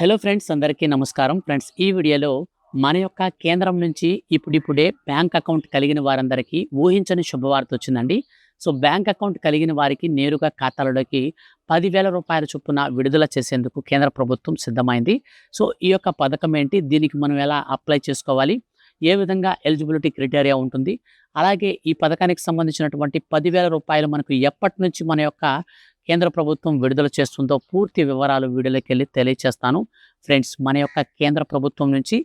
Hello friends, అందరికీ నమస్కారం. Friends, ఈ వీడియోలో మన యొక్క కేంద్రం నుంచి ఇప్పుడిప్పుడే బ్యాంక్ అకౌంట్ కలిగిన వారందరికీ ఊహించని శుభవార్త వచ్చిందండి. సో బ్యాంక్ అకౌంట్ కలిగిన వారికి నేరుగా ఖాతాలలోకి 10,000 రూపాయల చొప్పున విడుదల చేసేందుకు కేంద్ర ప్రభుత్వం సిద్ధమైంది. సో ఈ యొక్క పథకం ఏంటి, దీనికి మనం ఎలా అప్లై చేసుకోవాలి, ఏ విధంగా ఎలిజిబిలిటీ క్రైటీరియా ఉంటుంది, అలాగే ఈ పథకానికి సంబంధించినటువంటి 10,000 రూపాయలు మనకు ఎప్పటి నుంచి మన యొక్క కేంద్ర ప్రభుత్వం విడుదల చేస్తుందో పూర్తి వివరాలు వీడియోలోకి వెళ్ళి తెలియచేస్తాను. ఫ్రెండ్స్, మన యొక్క కేంద్ర ప్రభుత్వం నుంచి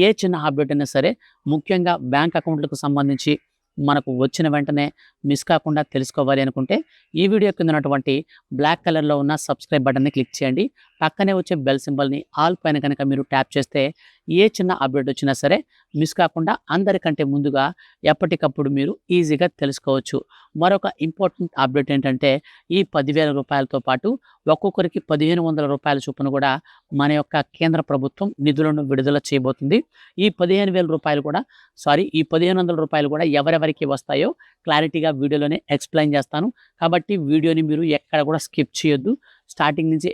ఏ చిన్న అప్డేట్ అయినా సరే, ముఖ్యంగా బ్యాంక్ అకౌంట్లకు సంబంధించి మనకు వచ్చిన వెంటనే మిస్ కాకుండా తెలుసుకోవాలి అనుకుంటే ఈ వీడియో కింద ఉన్నటువంటి బ్లాక్ కలర్లో ఉన్న సబ్స్క్రైబ్ బటన్ని క్లిక్ చేయండి. పక్కనే వచ్చే బెల్ సింబల్ని ఆల్ పైన కనుక మీరు ట్యాప్ చేస్తే ఏ చిన్న అప్డేట్ వచ్చినా సరే మిస్ కాకుండా అందరికంటే ముందుగా ఎప్పటికప్పుడు మీరు ఈజీగా తెలుసుకోవచ్చు. మరొక ఇంపార్టెంట్ అప్డేట్ ఏంటంటే, ఈ 10,000 రూపాయలతో పాటు ఒక్కొక్కరికి 1,500 రూపాయల చొప్పున కూడా మన యొక్క కేంద్ర ప్రభుత్వం నిధులను విడుదల చేయబోతుంది. ఈ 15,000 రూపాయలు కూడా ఈ 1,500 రూపాయలు కూడా ఎవరెవరికి వస్తాయో క్లారిటీగా వీడియోలోనే ఎక్స్ప్లెయిన్ చేస్తాను. కాబట్టి వీడియోని మీరు ఎక్కడ కూడా స్కిప్ చేయొద్దు. స్టార్టింగ్ నుంచి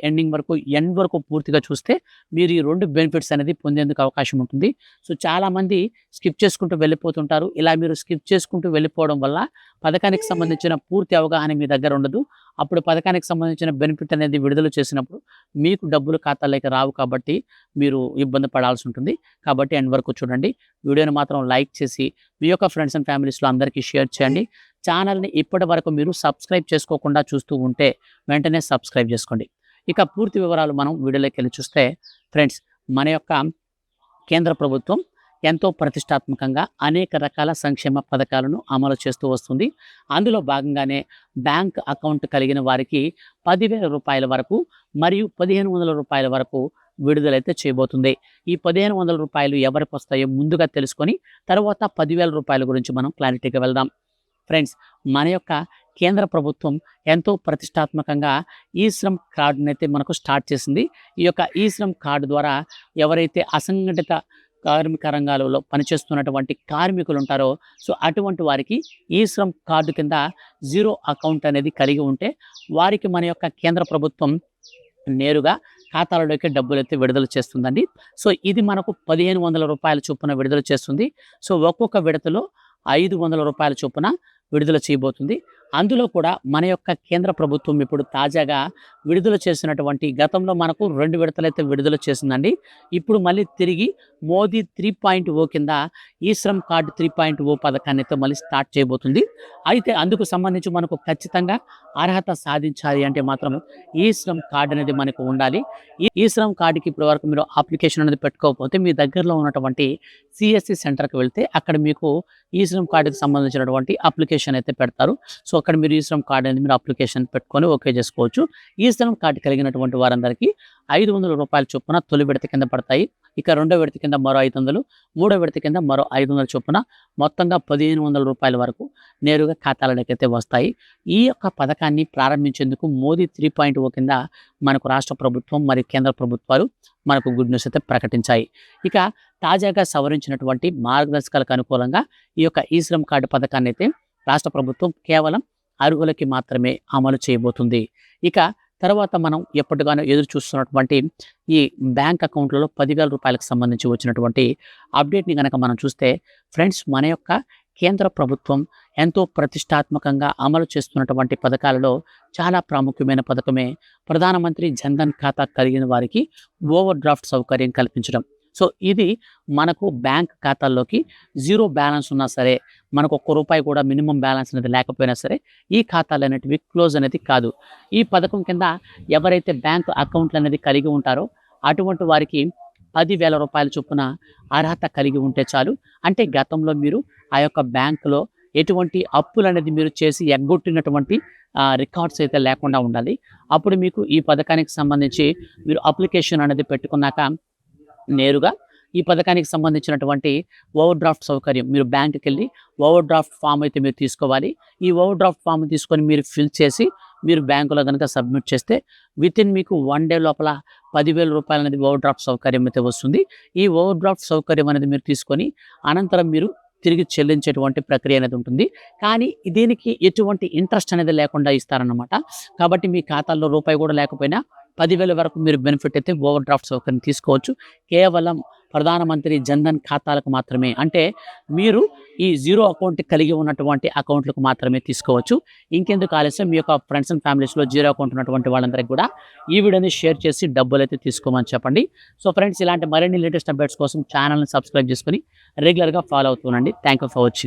ఎండ్ వరకు పూర్తిగా చూస్తే మీరు ఈ 2 బెనిఫిట్స్ అనేది పొందేందుకు అవకాశం ఉంటుంది. సో చాలామంది స్కిప్ చేసుకుంటూ వెళ్ళిపోతుంటారు. ఇలా మీరు స్కిప్ చేసుకుంటూ వెళ్ళిపోవడం వల్ల పథకానికి సంబంధించిన పూర్తి అవగాహన మీ దగ్గర ఉండదు. అప్పుడు పథకానికి సంబంధించిన బెనిఫిట్ అనేది విడుదల చేసినప్పుడు మీకు డబ్బులు ఖాతాలోకి రావు, కాబట్టి మీరు ఇబ్బంది పడాల్సి ఉంటుంది. కాబట్టి ఎండ్ వరకు చూడండి. వీడియోని మాత్రం లైక్ చేసి మీ యొక్క ఫ్రెండ్స్ అండ్ ఫ్యామిలీస్లో అందరికీ షేర్ చేయండి. ఛానల్ని ఇప్పటి వరకు మీరు సబ్స్క్రైబ్ చేసుకోకుండా చూస్తూ ఉంటే వెంటనే సబ్స్క్రైబ్ చేసుకోండి. ఇక పూర్తి వివరాలు మనం వీడియోలోకి వెళ్ళి చూస్తే, ఫ్రెండ్స్, మన యొక్క కేంద్ర ప్రభుత్వం ఎంతో ప్రతిష్టాత్మకంగా అనేక రకాల సంక్షేమ పథకాలను అమలు చేస్తూ వస్తుంది. అందులో భాగంగానే బ్యాంక్ అకౌంట్ కలిగిన వారికి 10,000 రూపాయల వరకు మరియు 1,500 రూపాయల వరకు విడుదలైతే చేయబోతుంది. ఈ 1,500 రూపాయలు ఎవరికి వస్తాయో ముందుగా తెలుసుకొని తర్వాత 10,000 రూపాయల గురించి మనం క్లారిటీగా వెళ్దాం. ఫ్రెండ్స్, మన యొక్క కేంద్ర ప్రభుత్వం ఎంతో ప్రతిష్టాత్మకంగా ఈ శ్రమ్ కార్డుని అయితే మనకు స్టార్ట్ చేసింది. ఈ యొక్క ఈ శ్రమ్ కార్డు ద్వారా ఎవరైతే అసంఘటిత కార్మిక రంగాలలో పనిచేస్తున్నటువంటి కార్మికులు ఉంటారో, సో అటువంటి వారికి ఈ శ్రమ్ కార్డు కింద జీరో అకౌంట్ అనేది కలిగి ఉంటే వారికి మన యొక్క కేంద్ర ప్రభుత్వం నేరుగా ఖాతాలలోకి డబ్బులు అయితే విడుదల చేస్తుందండి. సో ఇది మనకు 1,500 రూపాయల చొప్పున విడుదల చేస్తుంది. సో ఒక్కొక్క విడతలో 500 రూపాయల చొప్పున విడుదల చేయబోతుంది. అందులో కూడా మన యొక్క కేంద్ర ప్రభుత్వం ఇప్పుడు తాజాగా విడుదల చేసినటువంటి, గతంలో మనకు 2 విడతలైతే విడుదల చేసిందండి. ఇప్పుడు మళ్ళీ తిరిగి మోదీ 3.0 కింద ఈ శ్రమ్ కార్డు 3.0 పథకాన్ని అయితే మళ్ళీ స్టార్ట్ చేయబోతుంది. అయితే అందుకు సంబంధించి మనకు ఖచ్చితంగా అర్హత సాధించాలి అంటే మాత్రం ఈ శ్రమ్ కార్డు అనేది మనకు ఉండాలి. ఈ శ్రమ్ కార్డుకి ఇప్పటి వరకు మీరు అప్లికేషన్ అనేది పెట్టుకోకపోతే మీ దగ్గరలో ఉన్నటువంటి సిఎస్సి సెంటర్కి వెళ్తే అక్కడ మీకు ఈ శ్రమ్ కార్డుకి సంబంధించినటువంటి అప్లికేషన్ అయితే పెడతారు. సో అక్కడ మీరు ఈ శ్రమ్ కార్డు అనేది మీరు అప్లికేషన్ పెట్టుకొని ఓకే చేసుకోవచ్చు. ఈ శ్రమ్ కార్డు కలిగినటువంటి వారందరికీ 500 రూపాయల చొప్పున తొలి విడత కింద పడతాయి. ఇక రెండో విడత కింద మరో 500, మూడో విడత కింద మరో 500 చొప్పున మొత్తంగా 1,500 రూపాయల వరకు నేరుగా ఖాతాలలోకి అయితే వస్తాయి. ఈ యొక్క పథకాన్ని ప్రారంభించేందుకు మోదీ 3.0 కింద మనకు రాష్ట్ర ప్రభుత్వం మరియు కేంద్ర ప్రభుత్వాలు మనకు గుడ్ న్యూస్ అయితే ప్రకటించాయి. ఇక తాజాగా సవరించినటువంటి మార్గదర్శకాలకు అనుకూలంగా ఈ యొక్క ఈ శ్రమ్ కార్డు పథకాన్ని అయితే రాష్ట్ర ప్రభుత్వం కేవలం అర్హులకి మాత్రమే అమలు చేయబోతుంది. ఇక తర్వాత మనం ఎప్పటిగానో ఎదురు చూస్తున్నటువంటి ఈ బ్యాంక్ అకౌంట్లలో 10,000 రూపాయలకు సంబంధించి వచ్చినటువంటి అప్డేట్ని కనుక మనం చూస్తే, ఫ్రెండ్స్, మన యొక్క కేంద్ర ప్రభుత్వం ఎంతో ప్రతిష్టాత్మకంగా అమలు చేస్తున్నటువంటి పథకాలలో చాలా ప్రాముఖ్యమైన పథకమే ప్రధానమంత్రి జన్ధన్ ఖాతా కలిగిన వారికి ఓవర్ డ్రాఫ్ట్ సౌకర్యం కల్పించడం. సో ఇది మనకు బ్యాంక్ ఖాతాల్లోకి జీరో బ్యాలెన్స్ ఉన్నా సరే, మనకు ₹1 కూడా మినిమం బ్యాలెన్స్ అనేది లేకపోయినా సరే ఈ ఖాతాలు అనేటివి క్లోజ్ అనేది కాదు. ఈ పథకం కింద ఎవరైతే బ్యాంక్ అకౌంట్లు అనేది కలిగి ఉంటారో అటువంటి వారికి 10,000 రూపాయల చొప్పున అర్హత కలిగి ఉంటే చాలు. అంటే గతంలో మీరు ఆ యొక్క బ్యాంకులో ఎటువంటి అప్పులు అనేది మీరు చేసి ఎగ్గొట్టినటువంటి రికార్డ్స్ అయితే లేకుండా ఉండాలి. అప్పుడు మీకు ఈ పథకానికి సంబంధించి మీరు అప్లికేషన్ అనేది పెట్టుకున్నాక నేరుగా ఈ పథకానికి సంబంధించినటువంటి ఓవర్ డ్రాఫ్ట్ సౌకర్యం, మీరు బ్యాంకుకి వెళ్ళి ఓవర్ డ్రాఫ్ట్ ఫామ్ అయితే మీరు తీసుకోవాలి. ఈ ఓవర్ డ్రాఫ్ట్ ఫామ్ తీసుకొని మీరు ఫిల్ చేసి మీరు బ్యాంకులో కనుక సబ్మిట్ చేస్తే వితిన్ మీకు 1 డే లోపల 10,000 రూపాయలు అనేది ఓవర్ డ్రాఫ్ట్ సౌకర్యం అయితే వస్తుంది. ఈ ఓవర్ డ్రాఫ్ట్ సౌకర్యం అనేది మీరు తీసుకొని అనంతరం మీరు తిరిగి చెల్లించేటువంటి ప్రక్రియ అనేది ఉంటుంది. కానీ దీనికి ఎటువంటి ఇంట్రెస్ట్ అనేది లేకుండా ఇస్తారన్నమాట. కాబట్టి మీ ఖాతాల్లో రూపాయి కూడా లేకపోయినా 10,000 వరకు మీరు బెనిఫిట్ అయితే ఓవర్ డ్రాఫ్ట్ సౌకర్యం తీసుకోవచ్చు. కేవలం ప్రధానమంత్రి జన్‌ధన్ ఖాతాలకు మాత్రమే. అంటే మీరు ఈ జీరో అకౌంట్ కలిగి ఉన్నటువంటి అకౌంట్‌లకు మాత్రమే తీసుకోవచ్చు. ఇంకెందుకు ఆలస్యం, మీ యొక్క ఫ్రెండ్స్ అండ్ ఫ్యామిలీస్‌లో జీరో అకౌంట్ ఉన్నటువంటి వాళ్ళందరికీ కూడా ఈ వీడియోని షేర్ చేసి డబ్బులైతే తీసుకోమని చెప్పండి. సో ఫ్రెండ్స్, ఇలాంటి మరిన్ని లేటెస్ట్ అప్డేట్స్ కోసం ఛానల్‌ని సబ్స్క్రైబ్ చేసుకొని రెగ్యులర్‌గా ఫాలో అవుతూ ఉండండి. Thank you for watching.